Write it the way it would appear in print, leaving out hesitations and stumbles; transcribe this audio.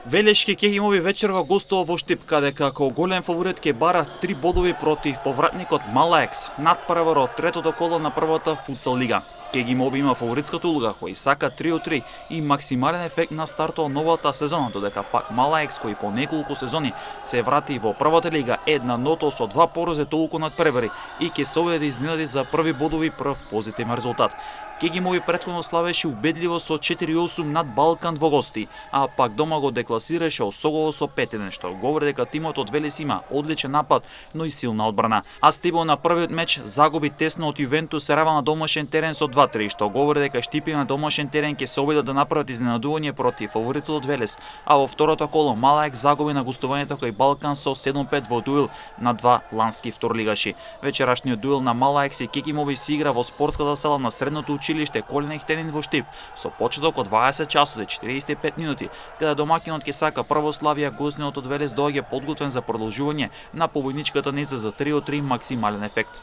Велеш ќе имови вечерва гостува во Штип, каде како голем фаворит ќе бара 3 бодови против повратникот Малаекс, надпревар од третото коло на првата футсал лига. Кегимоби има фаворитската улога кој сака 3 од 3 и максимален ефект на стартот новата сезона, додека пак Малаекс кој по неколку сезони се врати во првата лига една ното со 2 порази толку надпревари и ќе се обиде да изненади за први бодови прв позитивен резултат. Кегимови претходно славеше убедливо со 4-8 над Балкан во гости, а пак дома го декласираше осогово со 5-1, што говори дека тимот од Велес има одличен напад, но и силна одбрана. А Стибо на првиот меч загуби тесно од Јувентус Серава на домашен терен со 2-3, што говори дека Штипи на домашен терен ќе се обидат да направат изненадување против фаворитот од Велес, а во второто коло Малаекс загуби на гостувањето кој Балкан со 7-5 во дуел на два лански вторлигаши. Вечерашниот дуел на Малаекс и Кегимоби се игра во спортската сала на средното училиште Колина Ихтенин во Штип, со почеток од 20 часот и 45 минути, каде домакинот ќе сака прво славија, гостинот од Велес доаѓа подготвен за продолжување на победничката низа за 3 од 3 максимален ефект.